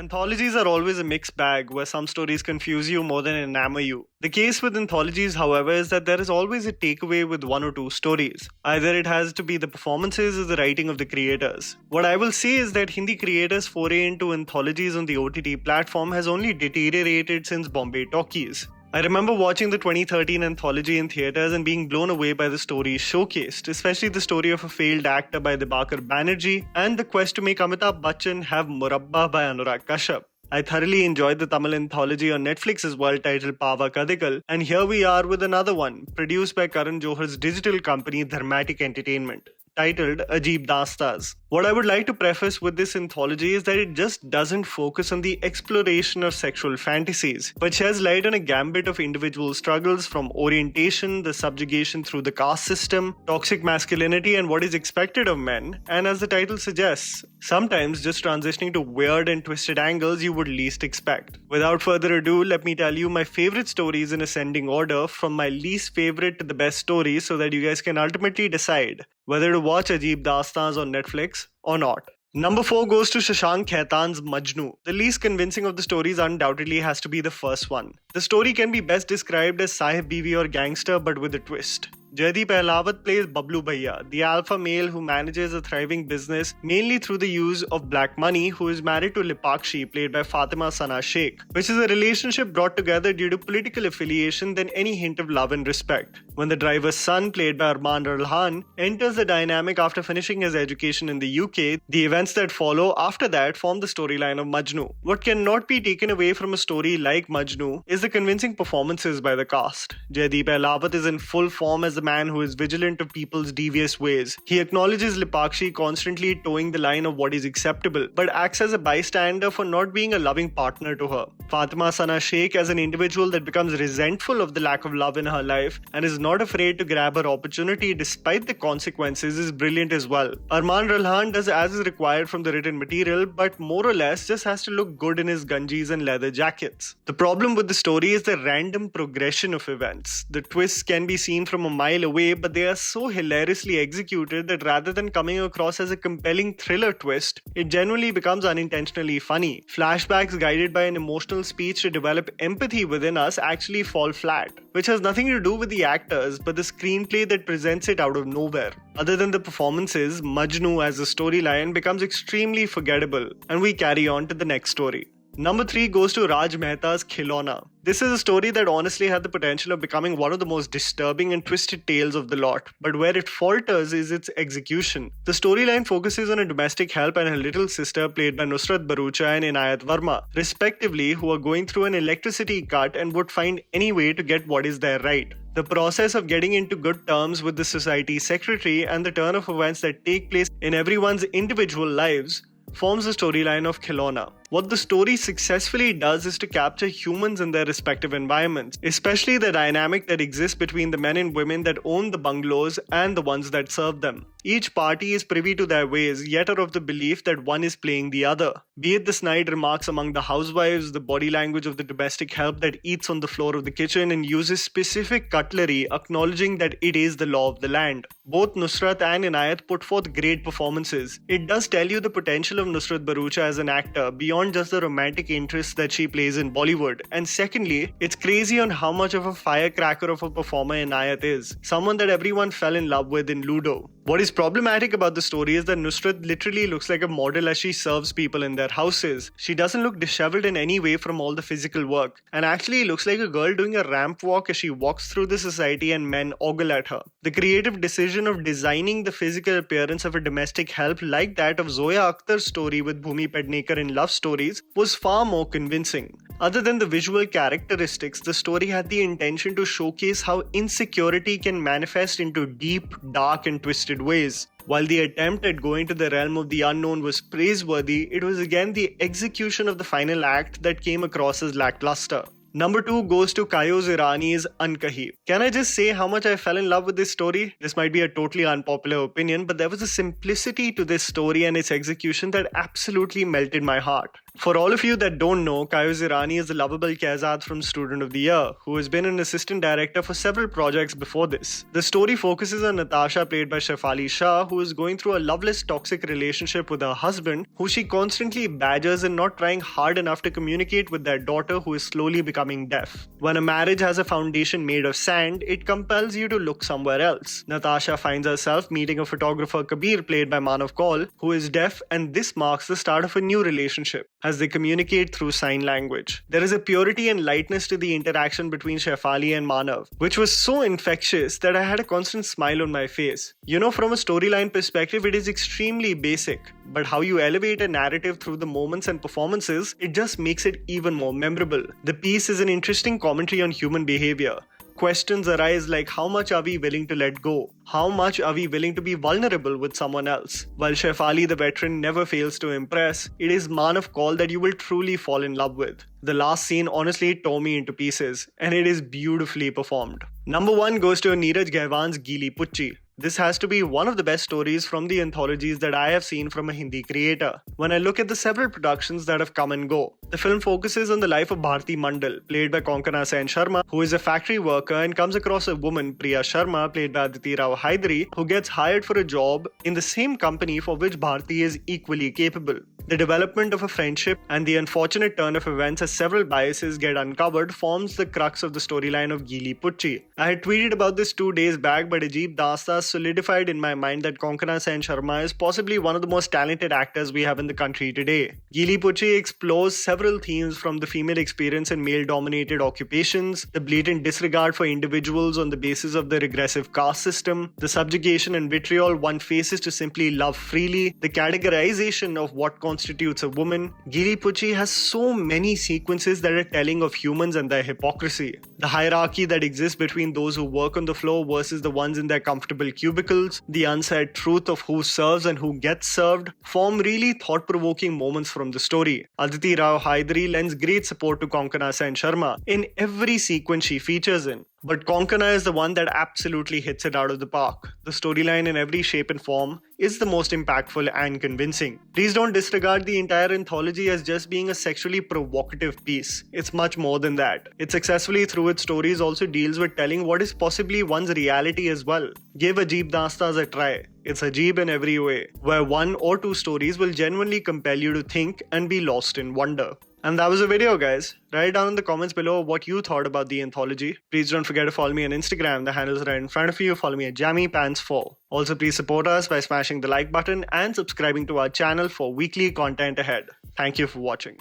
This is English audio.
Anthologies are always a mixed bag where some stories confuse you more than enamor you. The case with anthologies, however, is that there is always a takeaway with one or two stories. Either it has to be the performances or the writing of the creators. What I will say is that Hindi creators' foray into anthologies on the OTT platform has only deteriorated since Bombay Talkies. I remember watching the 2013 anthology in theatres and being blown away by the stories showcased, especially the story of a failed actor by Dibakar Banerjee and the quest to make Amitabh Bachchan have Murabba by Anurag Kashyap. I thoroughly enjoyed the Tamil anthology on Netflix as well, titled Pava Kadikal, and here we are with another one, produced by Karan Johar's digital company Dharmatic Entertainment, titled Ajeeb Daastaans. What I would like to preface with this anthology is that it just doesn't focus on the exploration of sexual fantasies, but sheds light on a gambit of individual struggles from orientation, the subjugation through the caste system, toxic masculinity and what is expected of men, and as the title suggests, sometimes just transitioning to weird and twisted angles you would least expect. Without further ado, let me tell you my favorite stories in ascending order from my least favorite to the best stories so that you guys can ultimately decide whether to watch Ajeeb Daastaans on Netflix or not. Number 4 goes to Shashank Khaitan's MAJNU. The least convincing of the stories undoubtedly has to be the first one. The story can be best described as Sahib Biwi or gangster but with a twist. Jaideep Ahlawat plays Bablu Bhaiya, the alpha male who manages a thriving business mainly through the use of black money, who is married to Lipakshi, played by Fatima Sana Sheikh, which is a relationship brought together due to political affiliation than any hint of love and respect. When the driver's son, played by Arman Ralhan, enters the dynamic after finishing his education in the UK, the events that follow after that form the storyline of MAJNU. What cannot be taken away from a story like MAJNU is the convincing performances by the cast. Jaideep Ahlawat is in full form as the man who is vigilant of people's devious ways. He acknowledges Lipakshi constantly towing the line of what is acceptable, but acts as a bystander for not being a loving partner to her. Fatima Sana Sheikh as an individual that becomes resentful of the lack of love in her life and is not afraid to grab her opportunity despite the consequences is brilliant as well. Arman Ralhan does as is required from the written material, but more or less just has to look good in his ganjis and leather jackets. The problem with the story is the random progression of events. The twists can be seen from a mile away, but they are so hilariously executed that rather than coming across as a compelling thriller twist, it generally becomes unintentionally funny. Flashbacks guided by an emotional speech to develop empathy within us actually fall flat, which has nothing to do with the actors, but the screenplay that presents it out of nowhere. Other than the performances, MAJNU as a storyline becomes extremely forgettable, and we carry on to the next story. Number 3 goes to Raj Mehta's Khilona. This is a story that honestly had the potential of becoming one of the most disturbing and twisted tales of the lot, but where it falters is its execution. The storyline focuses on a domestic help and her little sister, played by Nusrat Bharucha and Inayat Verma, respectively, who are going through an electricity cut and would find any way to get what is their right. The process of getting into good terms with the society secretary and the turn of events that take place in everyone's individual lives forms the storyline of Khilona. What the story successfully does is to capture humans in their respective environments, especially the dynamic that exists between the men and women that own the bungalows and the ones that serve them. Each party is privy to their ways, yet are of the belief that one is playing the other. Be it the snide remarks among the housewives, the body language of the domestic help that eats on the floor of the kitchen and uses specific cutlery, acknowledging that it is the law of the land. Both Nusrat and Inayat put forth great performances. It does tell you the potential of Nusrat Bharucha as an actor, beyond just the romantic interest that she plays in Bollywood. And secondly, it's crazy on how much of a firecracker of a performer Inayat is, someone that everyone fell in love with in Ludo. What is problematic about the story is that Nusrat literally looks like a model as she serves people in their houses. She doesn't look disheveled in any way from all the physical work, and actually looks like a girl doing a ramp walk as she walks through the society and men ogle at her. The creative decision of designing the physical appearance of a domestic help like that of Zoya Akhtar's story with Bhumi Pednekar in Love Stories was far more convincing. Other than the visual characteristics, the story had the intention to showcase how insecurity can manifest into deep, dark and twisted ways. While the attempt at going to the realm of the unknown was praiseworthy, it was again the execution of the final act that came across as lackluster. Number 2 goes to Kayos Irani's ANKAHEE. Can I just say how much I fell in love with this story? This might be a totally unpopular opinion, but there was a simplicity to this story and its execution that absolutely melted my heart. For all of you that don't know, Kayos Irani is the lovable Kaizad from Student of the Year, who has been an assistant director for several projects before this. The story focuses on Natasha, played by Shefali Shah, who is going through a loveless toxic relationship with her husband, who she constantly badgers and not trying hard enough to communicate with their daughter, who is slowly becoming deaf. When a marriage has a foundation made of sand, it compels you to look somewhere else. Natasha finds herself meeting a photographer, Kabir, played by Manav Kaul, who is deaf, and this marks the start of a new relationship as they communicate through sign language. There is a purity and lightness to the interaction between Shefali and Manav, which was so infectious that I had a constant smile on my face. You know, from a storyline perspective, it is extremely basic, but how you elevate a narrative through the moments and performances, it just makes it even more memorable. The piece is an interesting commentary on human behavior. Questions arise like, how much are we willing to let go? How much are we willing to be vulnerable with someone else? While Shefali the veteran never fails to impress, it is Manav Kaul that you will truly fall in love with. The last scene honestly tore me into pieces, and it is beautifully performed. Number 1 goes to Neeraj Gaiwan's GEELI PUCHI. This has to be one of the best stories from the anthologies that I have seen from a Hindi creator. When I look at the several productions that have come and go, the film focuses on the life of Bharti Mandal, played by Konkana Sen Sharma, who is a factory worker and comes across a woman, Priya Sharma, played by Aditi Rao Hydari, who gets hired for a job in the same company for which Bharti is equally capable. The development of a friendship and the unfortunate turn of events as several biases get uncovered forms the crux of the storyline of GEELI PUCHI. I had tweeted about this 2 days back, but Ajeeb Daastaans solidified in my mind that Konkana Sen Sharma is possibly one of the most talented actors we have in the country today. GEELI PUCHI explores several themes, from the female experience in male-dominated occupations, the blatant disregard for individuals on the basis of the regressive caste system, the subjugation and vitriol one faces to simply love freely, the categorization of what constitutes a woman. GEELI PUCHI has so many sequences that are telling of humans and their hypocrisy. The hierarchy that exists between those who work on the floor versus the ones in their comfortable cubicles, the unsaid truth of who serves and who gets served, form really thought-provoking moments from the story. Aditi Rao Hydari lends great support to Konkana Sen Sharma in every sequence she features in. But Konkana is the one that absolutely hits it out of the park. The storyline in every shape and form is the most impactful and convincing. Please don't disregard the entire anthology as just being a sexually provocative piece. It's much more than that. It successfully, through its stories, also deals with telling what is possibly one's reality as well. Give Ajeeb Daastaans a try. It's Ajeeb in every way, where 1 or 2 stories will genuinely compel you to think and be lost in wonder. And that was the video, guys. Write down in the comments below what you thought about the anthology. Please don't forget to follow me on Instagram. The handles are right in front of you. Follow me at JammyPants4. Also, please support us by smashing the like button and subscribing to our channel for weekly content ahead. Thank you for watching.